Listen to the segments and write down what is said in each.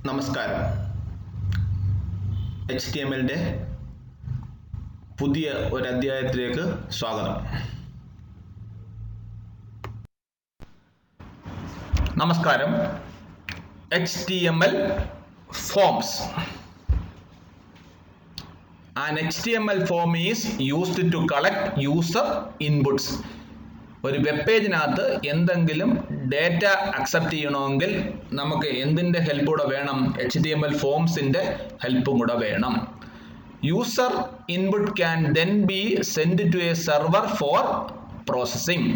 നമസ്കാരം. HTMLന്റെ പുതിയ ഒരു അധ്യായത്തിലേക്ക് സ്വാഗതം. നമസ്കാരം. HTML forms. An HTML form is used to collect user inputs. ഒരു വെബ് പേജിനകത്ത് എന്തെങ്കിലും ഡേറ്റ അക്സെപ്റ്റ് ചെയ്യണമെങ്കിൽ നമുക്ക് എന്തിൻ്റെ ഹെൽപ്പ് കൂടെ വേണം? HTML ഫോംസിൻ്റെ ഹെൽപ്പും കൂടെ വേണം. User input can then be send to a server for processing.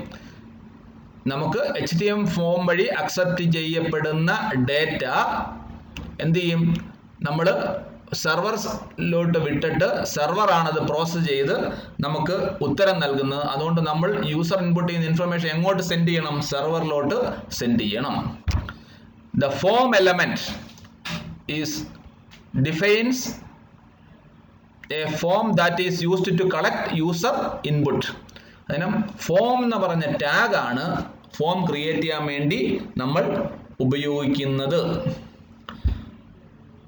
നമുക്ക് HTML ഫോം വഴി അക്സെപ്റ്റ് ചെയ്യപ്പെടുന്ന ഡേറ്റ എന്ത് ചെയ്യും? നമ്മൾ സെർവറിലോട്ട് വിട്ടിട്ട് സെർവറാണത് പ്രോസസ്സ് ചെയ്ത് നമുക്ക് ഉത്തരം നൽകുന്നത്. അതുകൊണ്ട് നമ്മൾ യൂസർ ഇൻപുട്ട് ചെയ്യുന്ന ഇൻഫർമേഷൻ എങ്ങോട്ട് സെൻഡ് ചെയ്യണം? സെർവറിലോട്ട് സെൻഡ് ചെയ്യണം. The form element is defines a form that is used to collect user input. അതിന് ഫോം എന്ന് പറഞ്ഞ ടാഗാണ് ഫോം ക്രിയേറ്റ് ചെയ്യാൻ വേണ്ടി നമ്മൾ ഉപയോഗിക്കുന്നത്.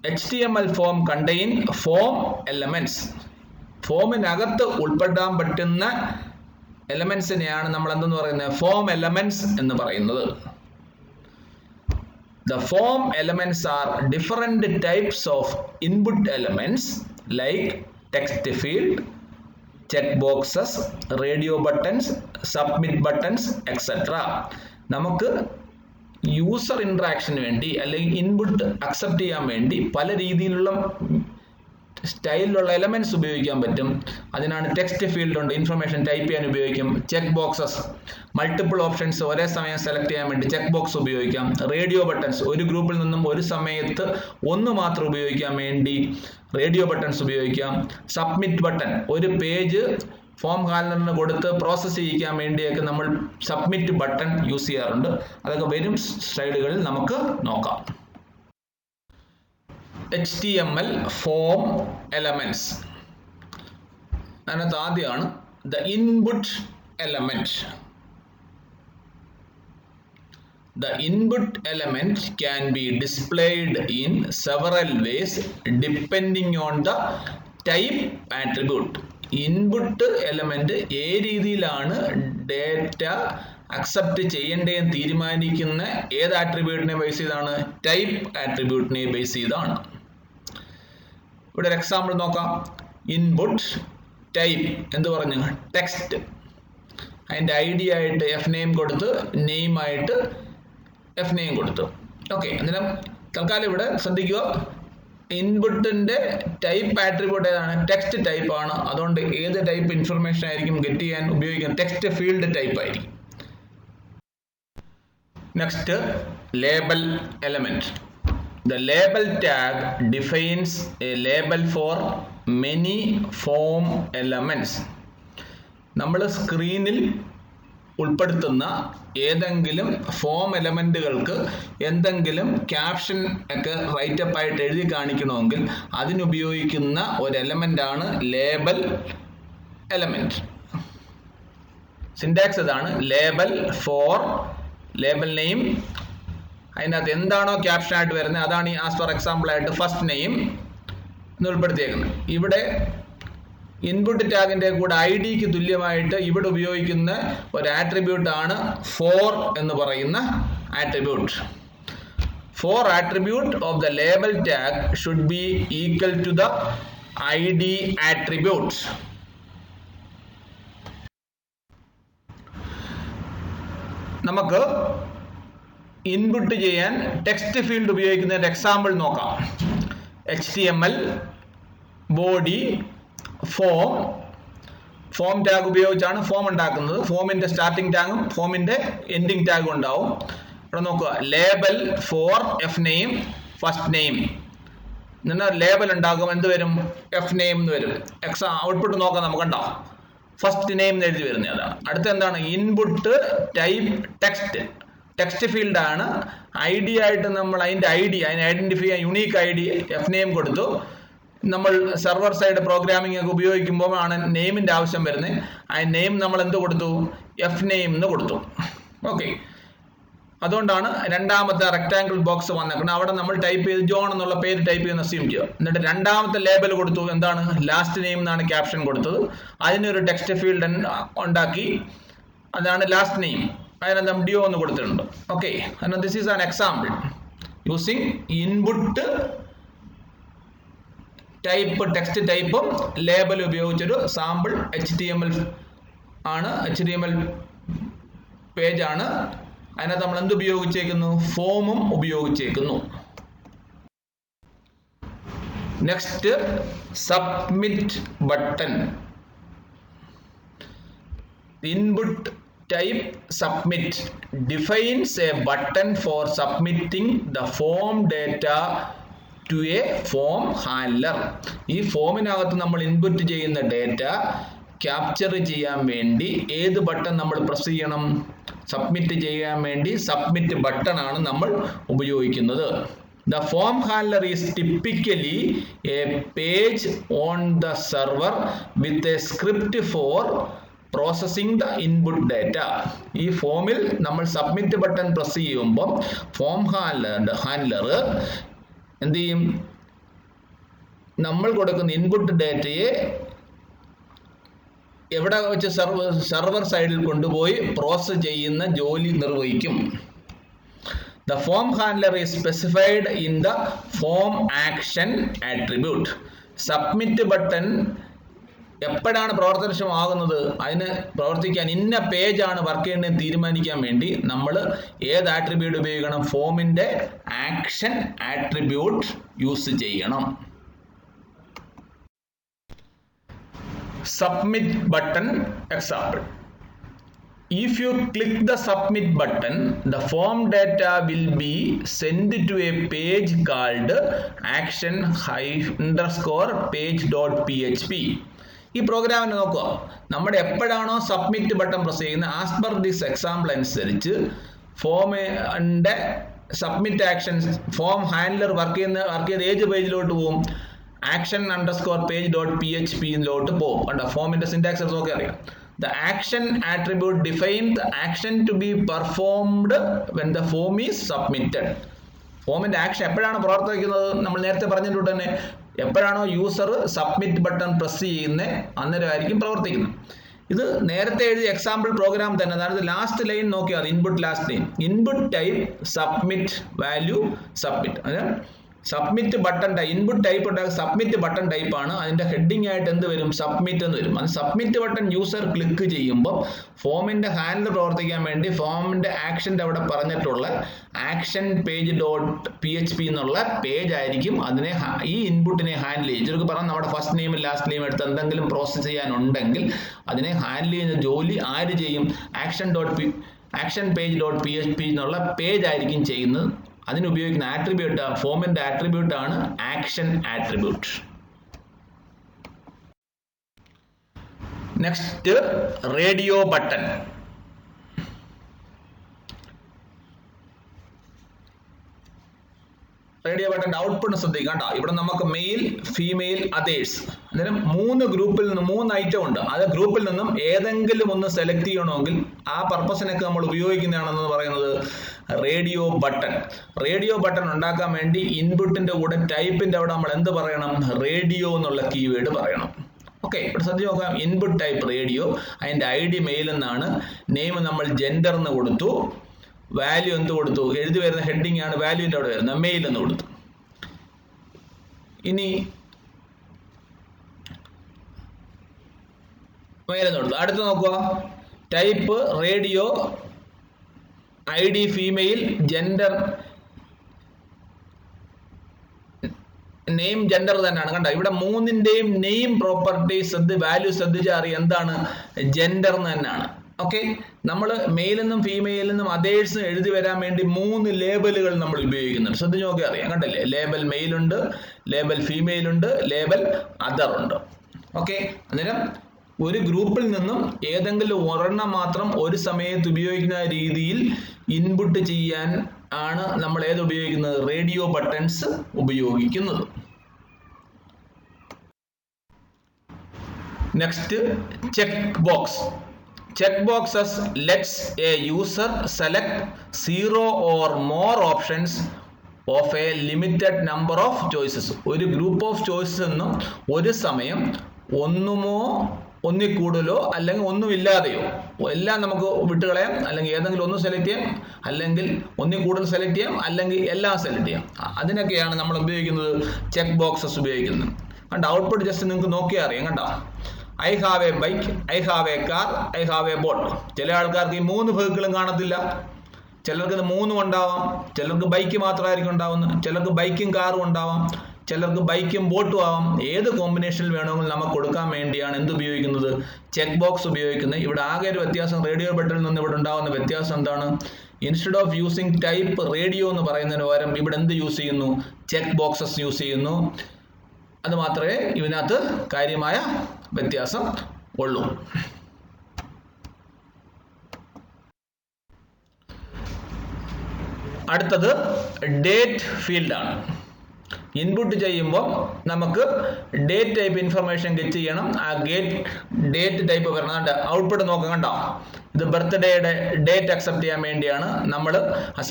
HTML form contain form elements. ഫോമിനകത്ത് ഉൾപ്പെടാൻ പറ്റുന്ന എലമെന്റ്സിനെയാണ് നമ്മൾ എന്തെന്ന് പറയുന്നത്? ഫോം എലമെന്റ്സ് എന്ന് പറയുന്നത്. The form elements are different types of input elements like text field, checkboxes, radio buttons, submit buttons, etc. നമുക്ക് യൂസർ ഇൻട്രാക്ഷന് വേണ്ടി അല്ലെങ്കിൽ ഇൻപുട്ട് അക്സെപ്റ്റ് ചെയ്യാൻ വേണ്ടി പല രീതിയിലുള്ള സ്റ്റൈലിലുള്ള എലമെന്റ്സ് ഉപയോഗിക്കാൻ പറ്റും. അതിനാണ് ടെക്സ്റ്റ് ഫീൽഡ് ഉണ്ട്, ഇൻഫർമേഷൻ ടൈപ്പ് ചെയ്യാൻ ഉപയോഗിക്കും. ചെക്ക് ബോക്സസ്, മൾട്ടിപ്പിൾ ഓപ്ഷൻസ് ഒരേ സമയം സെലക്ട് ചെയ്യാൻ വേണ്ടി ചെക്ക് ബോക്സ് ഉപയോഗിക്കാം. റേഡിയോ ബട്ടൺസ്, ഒരു ഗ്രൂപ്പിൽ നിന്നും ഒരു സമയത്ത് ഒന്ന് മാത്രം ഉപയോഗിക്കാൻ വേണ്ടി റേഡിയോ ബട്ടൺസ് ഉപയോഗിക്കാം. സബ്മിറ്റ് ബട്ടൺ, ഒരു പേജ് ഫോം ഹാൻഡലറിന് കൊടുത്ത് പ്രോസസ്സ് ചെയ്യിക്കാൻ വേണ്ടിയൊക്കെ നമ്മൾ സബ്മിറ്റ് ബട്ടൺ യൂസ് ചെയ്യാറുണ്ട്. അതൊക്കെ വരും സ്ലൈഡുകളിൽ നമുക്ക് നോക്കാം. HTML form elements. അതിനകത്ത് ആദ്യമാണ് the input element. The input element can be displayed in several ways depending on the type attribute. Input element ഏത് രീതിയിലാണ് ഡേറ്റ അക്സെപ്റ്റ് ചെയ്യേണ്ടതെന്ന് തീരുമാനിക്കുന്ന ഏത് ആട്രിബ്യൂട്ടിനെ ബേസ് ചെയ്താണ്? ടൈപ്പ് ആട്രിബ്യൂട്ടിനെ ബേസ് ചെയ്താണ്. ഇവിടെ ഒരു എക്സാമ്പിൾ നോക്കാം. ഇൻപുട്ട് ടൈപ്പ് എന്ത് പറഞ്ഞു? ടെക്സ്റ്റ്. അതിൻ്റെ ID ആയിട്ട് എഫ് നെയിം കൊടുത്ത്, നെയിം ആയിട്ട് എഫ് നെയിം കൊടുത്തു. ഓക്കെ, അന്നേരം തൽക്കാലം ഇവിടെ ശ്രദ്ധിക്കുക, ഇൻപുട്ടിന്റെ ടൈപ്പ് ആട്രിബ്യൂട്ട് ഏതാണ്? ടെക്സ്റ്റ് ടൈപ്പ് ആണ്. അതുകൊണ്ട് ഏത് ടൈപ്പ് ഇൻഫർമേഷൻ ആയിരിക്കും ഗെറ്റ് ചെയ്യാൻ ഉപയോഗിക്കുന്നത്? ടെക്സ്റ്റ് ഫീൽഡ് ടൈപ്പ് ആയിരിക്കും. Next, label element. The label tag defines a label for many form elements. നമ്മൾ സ്ക്രീനിൽ ഉൾപ്പെടുത്തുന്ന ഏതെങ്കിലും ഫോം എലമെന്റുകൾക്ക് എന്തെങ്കിലും ക്യാപ്ഷൻ ഒക്കെ റൈറ്റപ്പ് ആയിട്ട് എഴുതി കാണിക്കണമെങ്കിൽ അതിനുപയോഗിക്കുന്ന ഒരു എലമെന്റ് ആണ് ലേബൽ എലമെന്റ്. സിൻടാക്സ് ഇതാണ്: ലേബൽ ഫോർ ലേബൽ നെയിം. അതിനകത്ത് എന്താണോ ക്യാപ്ഷൻ ആയിട്ട് വരുന്നത് അതാണ് ഈ ആസ് ഫോർ എക്സാമ്പിൾ ആയിട്ട് ഫസ്റ്റ് നെയിം എന്ന് ഉൾപ്പെടുത്തിയേക്കുന്നത്. ഇവിടെ ഇൻപുട്ട് ടാഗിന്റെ കൂടെ IDക്ക് തുല്യമായിട്ട് ഇവിടെ ഉപയോഗിക്കുന്ന ഒരു ആട്രിബ്യൂട്ട് ആണ് ഫോർ എന്ന് പറയുന്ന attribute. For attribute of the label tag should be equal to the ID attribute. നമുക്ക് ഇൻപുട്ട് ചെയ്യാൻ ടെക്സ്റ്റ് ഫീൽഡ് ഉപയോഗിക്കുന്നതിന്റെ എക്സാമ്പിൾ നോക്കാം. HTML ബോഡി ഫോം ടാഗ് ഉപയോഗിച്ചാണ് ഫോം ഉണ്ടാക്കുന്നത്. ഫോമിന്റെ സ്റ്റാർട്ടിംഗ് ടാഗും ഫോമിന്റെ എൻഡിങ് ടാഗും ഉണ്ടാവും. ഇവിടെ നോക്കുക, label for F name first name. എന്നാൽ ലേബൽ ഉണ്ടാകും, എന്ത് വരും? എഫ് നെയിം എന്ന് വരും. ഔട്ട്പുട്ട് നോക്കാം നമുക്ക്. കണ്ടോ, ഫസ്റ്റ് നെയിം എന്ന് എഴുതി വരുന്നത് അതാണ്. അടുത്ത എന്താണ്? Input type text. Text field ആണ്. ID ആയിട്ട് നമ്മൾ അതിന്റെ അതിനെ ഐഡന്റിഫൈ ചെയ്യാൻ യുണീക്ക് ID എഫ് നെയിം കൊടുത്തു. നമ്മൾ സെർവർ സൈഡ് പ്രോഗ്രാമിംഗ് ഒക്കെ ഉപയോഗിക്കുമ്പോൾ ആണ് നെയിമിന്റെ ആവശ്യം വരുന്നത്. ആ നെയിം നമ്മൾ എന്ത് കൊടുത്തു? എഫ് നെയിം എന്ന് കൊടുത്തു. ഓക്കെ, അതുകൊണ്ടാണ് രണ്ടാമത്തെ റെക്ടാങ്കിൾ ബോക്സ് വന്നേക്കുന്നത്. അവിടെ നമ്മൾ ടൈപ്പ് ചെയ്ത് ജോൺ എന്നുള്ള പേര് ടൈപ്പ് ചെയ്യുന്ന അസ്യൂം ചെയ്യുക. എന്നിട്ട് രണ്ടാമത്തെ ലേബൽ കൊടുത്തു, എന്താണ് ലാസ്റ്റ് നെയിം എന്നാണ് ക്യാപ്ഷൻ കൊടുത്തത്. അതിനൊരു ടെക്സ്റ്റ് ഫീൽഡ് ഉണ്ടാക്കി, അതാണ് ലാസ്റ്റ് നെയിം. അതിനെന്താ ഡിയോ എന്ന് കൊടുത്തിട്ടുണ്ട്. ഓക്കെ, അതിനാൽ this is an example using input type text ടൈപ്പും ലേബൽ ഉപയോഗിച്ചൊരു സാമ്പിൾ HTML ആണ്, HTML പേജ് ആണ്. അതിനകത്ത് നമ്മൾ എന്ത് ഉപയോഗിച്ചേക്കുന്നു, ഫോമും ഉപയോഗിച്ചേക്കുന്നു. Next submit button. Input type submit defines a button for submitting the form data to a form handler. ഈ ഫോമിനകത്ത് നമ്മൾ ഇൻപുട്ട് ചെയ്യുന്ന ഡേറ്റ ക്യാപ്ചർ ചെയ്യാൻ വേണ്ടി ഏത് ബട്ടൺ നമ്മൾ പ്രസ് ചെയ്യണം, സബ്മിറ്റ് ചെയ്യാൻ വേണ്ടി സബ്മിറ്റ് ബട്ടൺ ആണ് നമ്മൾ ഉപയോഗിക്കുന്നത്. The form handler is typically a page on the server with a script for processing the input data. ഈ ഫോമിൽ നമ്മൾ സബ്മിറ്റ് ബട്ടൺ പ്രസ് ചെയ്യുമ്പോൾ ഫോം ഹാൻഡ്ലർ എന്ത് ചെയ്യും, നമ്മൾ കൊടുക്കുന്ന ഇൻപുട്ട് ഡാറ്റയെ എവിടെ വെച്ച് സർവർ സൈഡിൽ കൊണ്ടുപോയി പ്രോസസ് ചെയ്യുന്ന ജോലി നിർവഹിക്കും. The form handler is specified in the form action attribute. Submit button എപ്പോഴാണ് പ്രവർത്തനക്ഷമമാകുന്നത്, അതിന് പ്രവർത്തിക്കാൻ ഇന്ന പേജാണ് വർക്ക് ചെയ്യേണ്ടത് തീരുമാനിക്കാൻ വേണ്ടി നമ്മൾ ഏത് ആട്രിബ്യൂട്ട് ഉപയോഗിക്കണം, ഫോമിൻ്റെ ആക്ഷൻ ആട്രിബ്യൂട്ട് യൂസ് ചെയ്യണം. Submit button example. If you click the submit button, the form data will be sent to a page called action_page.php. ഈ പ്രോഗ്രാമിനെ നോക്കുക, നമ്മുടെ എപ്പോഴാണോ സബ്മിറ്റ് ബട്ടൺ പ്രസ് ചെയ്യുന്നത് ആസ് പെർ ദിസ് എക്സാമ്പിൾ അനുസരിച്ച് ഫോമിൻ്റെ submit action form handler work ചെയ്ത് ഏത് പേജിലോട്ട് പോകും, action_page.php പോകും. കണ്ടോ, ഫോമിൻ്റെ സിൻടാക്സ് നോക്കി അറിയാം. The action attribute defines the action to be performed when the form is submitted. ഫോമിൻ്റെ ആക്ഷൻ എപ്പോഴാണ് പ്രവർത്തിക്കുന്നത്, നമ്മൾ നേരത്തെ പറഞ്ഞിട്ടുണ്ട് തന്നെ, എപ്പോഴാണോ യൂസർ സബ്മിറ്റ് ബട്ടൺ പ്രസ് ചെയ്യുന്നത് അന്നേരമായിരിക്കും പ്രവർത്തിക്കുന്നത്. ഇത് നേരത്തെ എഴുതിയ എക്സാമ്പിൾ പ്രോഗ്രാം തന്നെ. അതായത് ലാസ്റ്റ് ലൈൻ നോക്കിയാൽ input last line, input type submit value submit. അതായത് സബ്മിറ്റ് ബട്ടൺ ഇൻപുട്ട് ടൈപ്പ് ഉണ്ടാകുക സബ്മിറ്റ് ബട്ടൺ ടൈപ്പ് ആണ്. അതിൻ്റെ ഹെഡിങ് ആയിട്ട് എന്ത് വരും, സബ്മിറ്റ് എന്ന് വരും. അത് സബ്മിറ്റ് ബട്ടൺ യൂസർ ക്ലിക്ക് ചെയ്യുമ്പോൾ ഫോമിൻ്റെ ഹാൻഡിൽ പ്രവർത്തിക്കാൻ വേണ്ടി ഫോമിൻ്റെ ആക്ഷൻ്റെ അവിടെ പറഞ്ഞിട്ടുള്ള ആക്ഷൻ page.php എന്നുള്ള പേജ് ആയിരിക്കും അതിനെ ഈ ഇൻപുട്ടിനെ ഹാൻഡിൽ ചെയ്യും. ചുരുക്കി പറഞ്ഞാൽ നമ്മുടെ ഫസ്റ്റ് നെയിം ലാസ്റ്റ് നെയിം എടുത്ത് എന്തെങ്കിലും പ്രോസസ്സ് ചെയ്യാനുണ്ടെങ്കിൽ അതിനെ ഹാൻഡിൽ ചെയ്യുന്ന ജോലി ആര് ചെയ്യും, ആക്ഷൻ page.php എന്നുള്ള പേജ് ആയിരിക്കും ചെയ്യുന്നത്. അതിനുപയോഗിക്കുന്ന ആട്രിബ്യൂട്ട് ഫോമിൻ്റെ ആട്രിബ്യൂട്ട് ആണ് action attribute. Next radio button. Radio ബട്ടൻ്റെ ഔട്ട്പുട്ട് ശ്രദ്ധിക്കാം കേട്ടോ. ഇവിടെ നമുക്ക് മെയിൽ, ഫീമെയിൽ, അതേഴ്സ്, അന്നേരം 3 ഗ്രൂപ്പിൽ നിന്ന് 3 ഐറ്റം ഉണ്ട്. അത് ഗ്രൂപ്പിൽ നിന്നും ഏതെങ്കിലും ഒന്ന് സെലക്ട് ചെയ്യണമെങ്കിൽ ആ പർപ്പസിനൊക്കെ നമ്മൾ ഉപയോഗിക്കുന്നതാണെന്ന് പറയുന്നത് റേഡിയോ ബട്ടൺ. റേഡിയോ ബട്ടൺ ഉണ്ടാക്കാൻ വേണ്ടി ഇൻപുട്ടിൻ്റെ കൂടെ ടൈപ്പിൻ്റെ അവിടെ നമ്മൾ എന്ത് പറയണം, റേഡിയോ എന്നുള്ള കീവേഡ് പറയണം. ഓക്കെ, ഇവിടെ ശ്രദ്ധിച്ച് നോക്കാം. ഇൻപുട്ട് ടൈപ്പ് റേഡിയോ, അതിൻ്റെ ID മെയിൽ എന്നാണ്, നെയിം നമ്മൾ ജെൻഡർ എന്ന് കൊടുത്തു, വാല്യൂ എന്ത് കൊടുത്തു, എഴുതി വരുന്ന ഹെഡിങ് ആണ് വാല്യൂവിൻ്റെ അവിടെ വരുന്നത്, മെയിൽ എന്ന് കൊടുത്തു. ഇനി മെയിൽ എന്ന് കൊടുത്തു. അടുത്ത് നോക്കുക, type radio, ID female, gender name gender തന്നെയാണ്. കണ്ടോ, ഇവിടെ 3ന്റെയും നെയിം പ്രോപ്പർട്ടീസ് വാല്യൂ ശ്രദ്ധിച്ചാൽ അറിയാം എന്താണ്, ജെൻഡർ എന്ന് തന്നെയാണ്. ഓക്കെ, നമ്മൾ മെയിലെന്നും ഫീമെയിലെന്നും അതേഴ്സും എഴുതി വരാൻ വേണ്ടി 3 ലേബലുകൾ നമ്മൾ ഉപയോഗിക്കുന്നുണ്ട്. ശ്രദ്ധിച്ച് നോക്കി അറിയാം, കണ്ടല്ലേ, ലേബൽ മെയിലുണ്ട്, ലേബൽ ഫീമെയിലുണ്ട്, ലേബൽ അതർ ഉണ്ട്. ഓക്കെ, അന്നേരം ഒരു ഗ്രൂപ്പിൽ നിന്നും ഏതെങ്കിലും ഒരെണ്ണം മാത്രം ഒരു സമയത്ത് ഉപയോഗിക്കുന്ന രീതിയിൽ ഇൻപുട്ട് ചെയ്യാൻ ആണ് നമ്മൾ ഏത് ഉപയോഗിക്കുന്നത്, റേഡിയോ ബട്ടൺസ് ഉപയോഗിക്കുന്നത്. Next check box. Checkboxes lets a user select 0 or more options of a limited number of choices. ഒരു ഗ്രൂപ്പ് ഓഫ് ചോയ്സസ് എന്നും ഒരു സമയം ഒന്നുമോ ഒന്നിൽ കൂടുതലോ അല്ലെങ്കിൽ ഒന്നുമില്ലാതെയോ എല്ലാം നമുക്ക് വിട്ടുകളയാം, അല്ലെങ്കിൽ ഏതെങ്കിലും ഒന്ന് സെലക്ട് ചെയ്യാം, അല്ലെങ്കിൽ ഒന്നിൽ കൂടുതൽ സെലക്ട് ചെയ്യാം, അല്ലെങ്കിൽ എല്ലാം സെലക്ട് ചെയ്യാം. അതിനൊക്കെയാണ് നമ്മൾ ഉപയോഗിക്കുന്നത് ചെക്ക് ബോക്സസ് ഉപയോഗിക്കുന്നത്. കണ്ടോ, ഔട്ട്പുട്ട് ജസ്റ്റ് നിങ്ങൾക്ക് നോക്കിയാൽ അറിയാം. കണ്ടോ, I have A bike, I have A car, I have A boat. ചില ആൾക്കാർക്ക് ഈ 3 വെഹിക്കിളും കാണത്തില്ല, ചിലർക്ക് ഇത് 3 ഉണ്ടാവാം, ചിലർക്ക് ബൈക്ക് മാത്രമായിരിക്കും ഉണ്ടാവുന്നത്, ചിലർക്ക് ബൈക്കും കാറും ഉണ്ടാവാം, ചിലർക്ക് ബൈക്കും ബോട്ടും ആവാം. ഏത് കോമ്പിനേഷനിൽ വേണമെങ്കിലും നമുക്ക് കൊടുക്കാൻ വേണ്ടിയാണ് എന്ത് ഉപയോഗിക്കുന്നത്, ചെക്ക് ബോക്സ് ഉപയോഗിക്കുന്നത്. ഇവിടെ ആകെ ഒരു വ്യത്യാസം റേഡിയോ ബട്ടണിൽ നിന്ന് ഇവിടെ ഉണ്ടാകുന്ന വ്യത്യാസം എന്താണ്? Instead of using type radio എന്ന് പറയുന്നതിന് പകരം ഇവിടെ എന്ത് യൂസ് ചെയ്യുന്നു, ചെക്ക് ബോക്സസ് യൂസ് ചെയ്യുന്നു. അത് മാത്രമേ ഇതിനകത്ത് കാര്യമായ വ്യത്യാസം ഉള്ളൂ. അടുത്തത് ഡേറ്റ് ഫീൽഡാണ്. ഇൻപുട്ട് ചെയ്യുമ്പോൾ നമുക്ക് ഡേറ്റ് ടൈപ്പ് ഇൻഫർമേഷൻ ഗെറ്റ് ചെയ്യണം. ആ ഡേറ്റ് ടൈപ്പ് വരണം. ഔട്ട്പുട്ട് നോക്കാം. കണ്ടോ, ഇത് ബർത്ത്ഡേയുടെ ഡേറ്റ് അക്സെപ്റ്റ് ചെയ്യാൻ വേണ്ടിയാണ് നമ്മൾ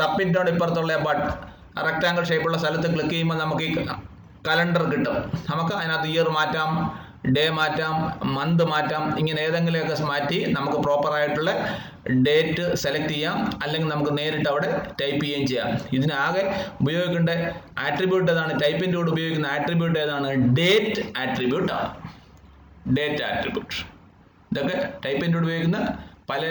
സബ്മിറ്റോട് ഇപ്പുറത്തുള്ള റെക്ടാങ്കിൾ ഷേപ്പുള്ള സ്ഥലത്ത് ക്ലിക്ക് ചെയ്യുമ്പോൾ നമുക്ക് ഈ കലണ്ടർ കിട്ടും. നമുക്ക് അതിനകത്ത് ഇയർ മാറ്റാം, ഡേ മാറ്റാം, മന്ത് മാറ്റാം. ഇങ്ങനെ ഏതെങ്കിലുമൊക്കെ മാറ്റി നമുക്ക് പ്രോപ്പറായിട്ടുള്ള ഡേറ്റ് സെലക്ട് ചെയ്യാം, അല്ലെങ്കിൽ നമുക്ക് നേരിട്ട് അവിടെ ടൈപ്പ് ചെയ്യുകയും ചെയ്യാം. ഇതിനാകെ ഉപയോഗിക്കേണ്ട ആട്രിബ്യൂട്ട് ഏതാണ്? ടൈപ്പിൻ്റെ കൂടെ ഉപയോഗിക്കുന്ന ആട്രിബ്യൂട്ട് ഏതാണ്? ഡേറ്റ് ആട്രിബ്യൂട്ട് ആണ്. ഡേറ്റ് ആട്രിബ്യൂട്ട് ഇതൊക്കെ ടൈപ്പിൻ്റെ കൂടെ ഉപയോഗിക്കുന്ന പല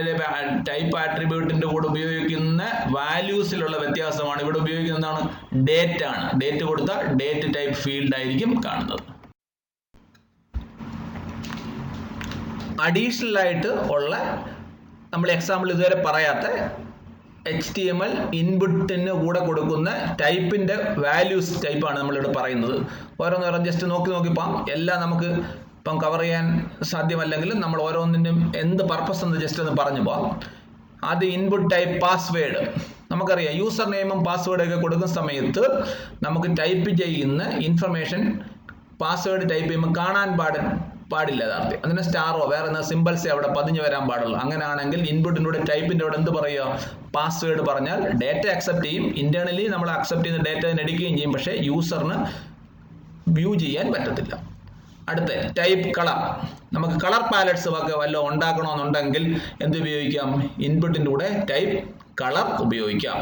ടൈപ്പ് ആട്രിബ്യൂട്ടിൻ്റെ കൂടെ ഉപയോഗിക്കുന്ന വാല്യൂസിലുള്ള വ്യത്യാസമാണ്. ഇവിടെ ഉപയോഗിക്കുന്നതാണ് ഡേറ്റ് ആണ്. ഡേറ്റ് കൊടുത്ത ഡേറ്റ് ടൈപ്പ് ഫീൽഡ് ആയിരിക്കും കാണുന്നത്. അഡീഷണൽ ആയിട്ട് ഉള്ള നമ്മൾ എക്സാമ്പിൾ ഇതുവരെ പറയാത്ത HTML ഇൻപുട്ടിന് കൂടെ കൊടുക്കുന്ന ടൈപ്പിൻ്റെ വാല്യൂസ് ടൈപ്പാണ് നമ്മളിവിടെ പറയുന്നത്. ഓരോന്നോരോന്ന് ജസ്റ്റ് നോക്കിപ്പാം. എല്ലാം നമുക്ക് ഇപ്പം കവർ ചെയ്യാൻ സാധ്യമല്ലെങ്കിലും നമ്മൾ ഓരോന്നിൻ്റെയും എന്ത് പർപ്പസ് എന്ന് ജസ്റ്റ് ഒന്ന് പറഞ്ഞു പോകാം. അത് ഇൻപുട്ട് ടൈപ്പ് പാസ്വേഡ്. നമുക്കറിയാം, യൂസർ നെയിമും പാസ്വേഡൊക്കെ കൊടുക്കുന്ന സമയത്ത് നമുക്ക് ടൈപ്പ് ചെയ്യുന്ന ഇൻഫർമേഷൻ പാസ്വേഡ് ടൈപ്പ് ചെയ്യുമ്പോൾ കാണാൻ പാടില്ല യഥാർത്ഥം. അതിന് സ്റ്റാറോ വേറെ എന്താ സിമ്പിൾസേ അവിടെ പതിഞ്ഞു വരാൻ പാടുള്ളൂ. അങ്ങനെയാണെങ്കിൽ ഇൻപുട്ടിൻ്റെ ടൈപ്പിൻ്റെ അവിടെ എന്ത് പറയുക, പാസ്വേഡ് പറഞ്ഞാൽ ഡേറ്റ അക്സെപ്റ്റ് ചെയ്യും. ഇന്റേണലി നമ്മൾ അക്സെപ്റ്റ് ചെയ്യുന്ന ഡേറ്റ എടുക്കുകയും ചെയ്യും, പക്ഷേ യൂസറിന് വ്യൂ ചെയ്യാൻ പറ്റത്തില്ല. അടുത്ത ടൈപ്പ് കളർ. നമുക്ക് കളർ പാലറ്റ്സ് ഒക്കെ വല്ലതും ഉണ്ടാക്കണമെന്നുണ്ടെങ്കിൽ എന്ത് ഉപയോഗിക്കാം, ഇൻപുട്ടിൻ്റെ കൂടെ ടൈപ്പ് കളർ ഉപയോഗിക്കാം.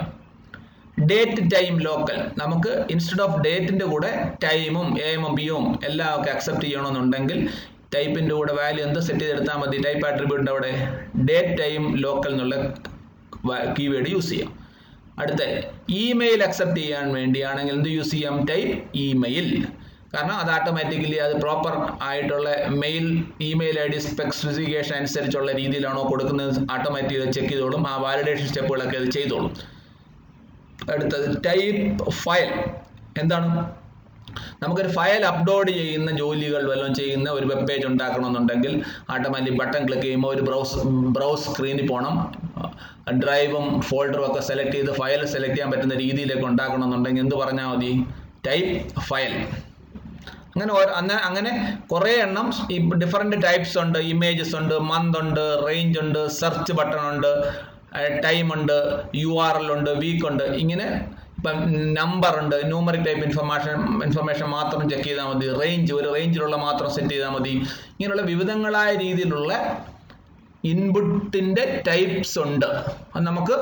Date time local. നമുക്ക് ഇൻസ്റ്റെഡ് ഓഫ് ഡേറ്റിൻ്റെ കൂടെ ടൈമും AM PM എല്ലാം ഒക്കെ അക്സെപ്റ്റ് ചെയ്യണമെന്നുണ്ടെങ്കിൽ ടൈപ്പിൻ്റെ കൂടെ വാല്യൂ എന്ത് സെറ്റ് ചെയ്തെടുത്താൽ മതി, ടൈപ്പ് ആട്രിബ്യൂട്ടിൻ്റെ അവിടെ ഡേറ്റ് ടൈം ലോക്കൽ എന്നുള്ള കീവേഡ് യൂസ് ചെയ്യാം. അടുത്ത ഇമെയിൽ അക്സെപ്റ്റ് ചെയ്യാൻ വേണ്ടിയാണെങ്കിൽ എന്ത് യൂസ് ചെയ്യാം, ടൈപ്പ് ഇമെയിൽ. കാരണം അത് ഓട്ടോമാറ്റിക്കലി അത് പ്രോപ്പർ ആയിട്ടുള്ള ഇമെയിൽ ID സ്പെസിഫിക്കേഷൻ അനുസരിച്ചുള്ള രീതിയിലാണോ കൊടുക്കുന്നത്, ഓട്ടോമാറ്റിക്കലി ചെക്ക് ചെയ്തോളും. ആ വാലിഡേഷൻ സ്റ്റെപ്പുകളൊക്കെ അത് ചെയ്തോളും. അടുത്തത് ടൈപ്പ് ഫയൽ. എന്താണ്, നമുക്കൊരു ഫയൽ അപ്ലോഡ് ചെയ്യുന്ന ജോലികൾ വല്ലതും ചെയ്യുന്ന ഒരു വെബ് പേജ് ഉണ്ടാക്കണമെന്നുണ്ടെങ്കിൽ ഓട്ടോമാറ്റിക് ബട്ടൺ ക്ലിക്ക് ചെയ്യുമ്പോൾ ഒരു ബ്രൗസ് സ്ക്രീനിൽ പോകണം. ഡ്രൈവും ഫോൾഡറും ഒക്കെ സെലക്ട് ചെയ്ത് ഫയൽ സെലക്ട് ചെയ്യാൻ പറ്റുന്ന രീതിയിലൊക്കെ ഉണ്ടാക്കണമെന്നുണ്ടെങ്കിൽ എന്ത് പറഞ്ഞാൽ മതി, ടൈപ്പ് ഫയൽ. അങ്ങനെ കുറേ എണ്ണം ഈ ഡിഫറെൻറ്റ് ടൈപ്സ് ഉണ്ട്. ഇമേജസ് ഉണ്ട്, മന്ത് ഉണ്ട്, റേഞ്ച് ഉണ്ട്, സെർച്ച് ബട്ടൺ ഉണ്ട്, ടൈം ഉണ്ട്, URL ഉണ്ട്, വീക്ക് ഉണ്ട്. ഇങ്ങനെ ഇപ്പം നമ്പർ ഉണ്ട്, ന്യൂമറിക് ടൈപ്പ് ഇൻഫർമേഷൻ മാത്രം ചെക്ക് ചെയ്താൽ മതി. ഒരു റേഞ്ചിലുള്ള മാത്രം സെറ്റ് ചെയ്താൽ മതി. ഇങ്ങനെയുള്ള വിവിധങ്ങളായ രീതിയിലുള്ള ഇൻപുട്ടിൻ്റെ ടൈപ്സ് ഉണ്ട്. അത് നമുക്ക്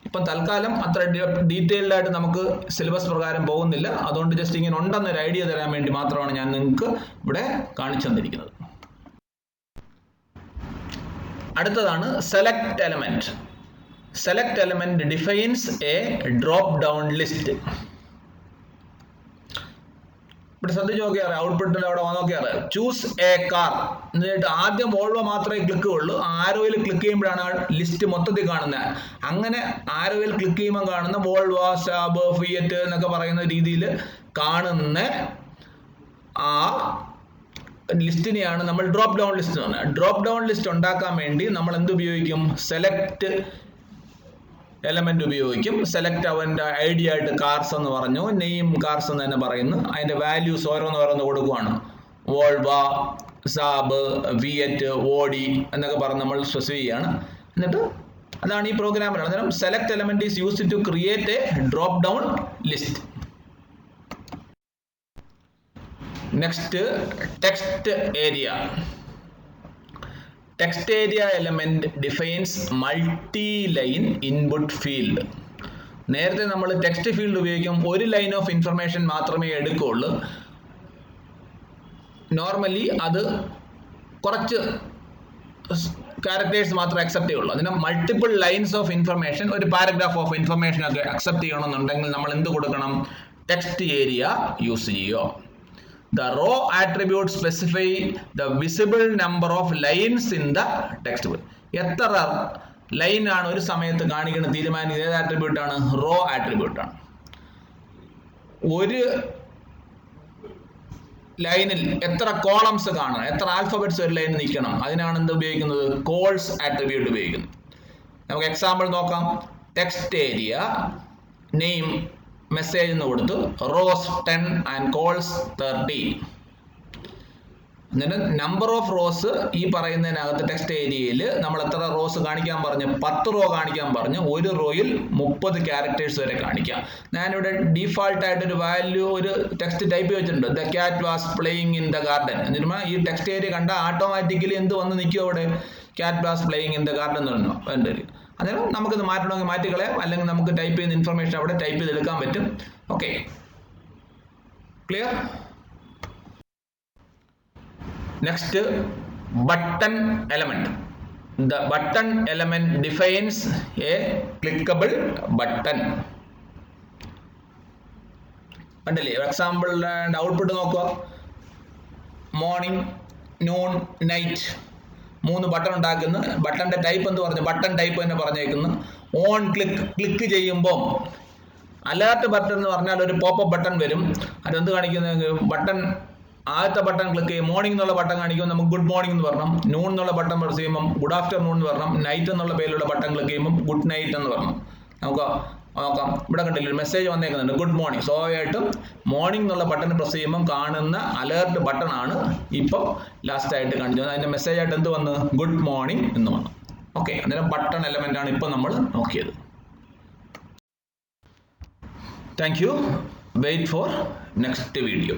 ഇപ്പം തൽക്കാലം അത്ര ഡീറ്റെയിൽഡ് ആയിട്ട് നമുക്ക് സിലബസ് പ്രകാരം പോകുന്നില്ല. അതുകൊണ്ട് ജസ്റ്റ് ഇങ്ങനെ ഉണ്ടെന്നൊരു ഐഡിയ തരാൻ വേണ്ടി മാത്രമാണ് ഞാൻ നിങ്ങൾക്ക് ഇവിടെ കാണിച്ചു തന്നിരിക്കുന്നത്. അടുത്തതാണ് select element. Select element defines A drop down list. ഇവിടെ ശ്രദ്ധിച്ച് നോക്കിയാൽ ഔട്ട്പുട്ടിൽ അവിടെ നോക്കിയാൽ ചൂസ് എ കാർ എന്നിട്ട് ആദ്യം വോൾവോ മാത്രമേ ക്ലിക്ക് ഉള്ളൂ. ആരോയിൽ ക്ലിക്ക് ചെയ്യുമ്പോഴാണ് ലിസ്റ്റ് മൊത്തത്തിൽ കാണുന്നത്. അങ്ങനെ ആരോയിൽ ക്ലിക്ക് ചെയ്യുമ്പോൾ കാണുന്ന വോൾവോ, സാബ്, ഫിയറ്റ് എന്നൊക്കെ പറയുന്ന രീതിയിൽ കാണുന്ന ആ ലിസ്റ്റിനെയാണ് നമ്മൾ ഡ്രോപ്പ് ഡൗൺ ലിസ്റ്റ് എന്ന് പറയുന്നത്. ഡ്രോപ്പ് ഡൗൺ ലിസ്റ്റ് ഉണ്ടാക്കാൻ വേണ്ടി നമ്മൾ എന്ത് ഉപയോഗിക്കും, സെലക്ട് എലമെന്റ് ഉപയോഗിക്കും. സെലക്ട് അവൻ്റെ ഐഡിയ ആയിട്ട് കാർസ് എന്ന് പറഞ്ഞു, നെയിം കാർസ് എന്ന് തന്നെ പറയുന്നു. അതിൻ്റെ വാല്യൂസ് ഓരോന്ന് കൊടുക്കുവാണ്. വോൾവ, സാബ്, വിയറ്റ്, ഓഡി എന്നൊക്കെ പറഞ്ഞ് നമ്മൾ സ്പെസിഫൈ ചെയ്യാണ്. എന്നിട്ട് അതാണ് ഈ പ്രോഗ്രാമിലാണ്. അന്നേരം select element is used to create a drop down list. Next text area. Text area element defines multi line input field. നേരത്തെ നമ്മൾ ടെക്സ്റ്റ് ഫീൽഡ് ഉപയോഗിക്കും ഒരു ലൈൻ ഓഫ് ഇൻഫർമേഷൻ മാത്രമേ എടുക്കുകയുള്ളൂ. നോർമലി അത് കുറച്ച് ക്യാരക്ടേഴ്സ് മാത്രമേ അക്സെപ്റ്റ് ചെയ്യുള്ളൂ. അതിന് മൾട്ടിപ്പിൾ ലൈൻസ് ഓഫ് ഇൻഫർമേഷൻ, ഒരു പാരഗ്രാഫ് ഓഫ് ഇൻഫർമേഷൻ ഒക്കെ അക്സെപ്റ്റ് ചെയ്യണമെന്നുണ്ടെങ്കിൽ നമ്മൾ എന്ത് കൊടുക്കണം? ടെക്സ്റ്റ് ഏരിയ യൂസ് ചെയ്യുക. The row attribute specify the visible number of lines in the text. എത്ര ലൈൻ ആണ് ഒരു സമയത്ത് കാണിക്കുന്നത് തീരുമാനിക്കുന്നത് ഏത് ആട്രിബ്യൂട്ട് ആണ്? റോ ആട്രിബ്യൂട്ട് ആണ്. ഒരു ലൈനിൽ എത്ര കോളംസ് കാണണം, എത്ര ആൽഫബറ്റ്സ് ഒരു ലൈൻ നിൽക്കണം, അതിനാണ് എന്ത് ഉപയോഗിക്കുന്നത്? കോൾസ് ആട്രിബ്യൂട്ട് ഉപയോഗിക്കുന്നത്. നമുക്ക് എക്സാമ്പിൾ നോക്കാം. ടെക്സ്റ്റ് ഏരിയ നെയിം മെസ്സേജ് എന്ന് കൊടുത്തു, റോസ് 10 ആൻഡ് കോൾസ് 30. എന്നിട്ട് നമ്പർ ഓഫ് റോസ് ഈ പറയുന്നതിനകത്ത് ടെക്സ്റ്റ് ഏരിയയിൽ നമ്മൾ എത്ര റോസ് കാണിക്കാൻ പറഞ്ഞു? 10 റോ കാണിക്കാൻ പറഞ്ഞു. ഒരു റോയിൽ 30 ക്യാരക്ടേഴ്സ് വരെ കാണിക്കാം. ഞാനിവിടെ ഡീഫാൾട്ട് ആയിട്ട് ഒരു വാല്യൂ, ഒരു ടെക്സ്റ്റ് ടൈപ്പ് വെച്ചിട്ടുണ്ട്, the cat was playing in the garden. എന്നിട്ട് ഈ ടെക്സ്റ്റ് ഏരിയ കണ്ട ഓട്ടോമാറ്റിക്കലി എന്ത് വന്ന് നിൽക്കും അവിടെ? Cat was playing in the garden എന്ന് പറഞ്ഞു. അന്നേരം നമുക്കിത് മാറ്റണമെങ്കിൽ മാറ്റിക്കളയാം, അല്ലെങ്കിൽ നമുക്ക് ടൈപ്പ് ചെയ്യുന്ന ഇൻഫർമേഷൻ അവിടെ ടൈപ്പ് ചെയ്തെടുക്കാൻ പറ്റും. Okay, clear? Next button element. The button element defines a clickable button. കണ്ടില്ലേ? എക്സാമ്പിളിന്റെ ഔട്ട്പുട്ട് നോക്കുക. മോർണിംഗ്, നൂൺ, നൈറ്റ് 3 ബട്ടൺ ഉണ്ടാക്കുന്നു. ബട്ടന്റെ ടൈപ്പ് എന്ന് പറഞ്ഞു? ബട്ടൺ ടൈപ്പ് തന്നെ പറഞ്ഞേക്കുന്നു. ഓൺ ക്ലിക്ക് ചെയ്യുമ്പോൾ അലേർട്ട് ബട്ടൺ എന്ന് പറഞ്ഞാൽ ഒരു പോപ്പ് ബട്ടൺ വരും. അതെന്ത് കാണിക്കുന്നത്? ബട്ടൺ ആദ്യത്തെ ബട്ടൺ ക്ലിക്ക് ചെയ്യും. മോർണിംഗ് എന്നുള്ള ബട്ടൺ കാണിക്കുമ്പോൾ നമുക്ക് ഗുഡ് മോർണിംഗ് എന്ന് പറഞ്ഞു. നൂൺ എന്നുള്ള ബട്ടൺ പ്രസ് ചെയ്യുമ്പോൾ ഗുഡ് ആഫ്റ്റർനൂൺ എന്ന് പറഞ്ഞു. നൈറ്റ് എന്നുള്ള പേരിലുള്ള ബട്ടൺ ക്ലിക്ക് ചെയ്യുമ്പോൾ ഗുഡ് നൈറ്റ് എന്ന് പറഞ്ഞു. നമുക്ക് നോക്കാം. ഇവിടെ കണ്ടില്ല മെസ്സേജ് വന്നേക്കുന്നുണ്ട് ഗുഡ് മോർണിംഗ്. സ്വാഭാവികമായിട്ടും മോർണിംഗ് എന്നുള്ള ബട്ടൺ പ്രസ് ചെയ്യുമ്പോൾ കാണുന്ന അലേർട്ട് ബട്ടൺ ആണ് ഇപ്പോൾ ലാസ്റ്റ് ആയിട്ട് കാണിച്ചത്. അതിന്റെ മെസ്സേജ് ആയിട്ട് എന്ത് വന്ന്? ഗുഡ് മോർണിംഗ് എന്ന് വന്നു. ഓക്കെ, അന്നേരം ബട്ടൺ എലമെന്റ് ആണ് ഇപ്പോൾ നമ്മൾ നോക്കിയത്. Thank you. Wait for next video.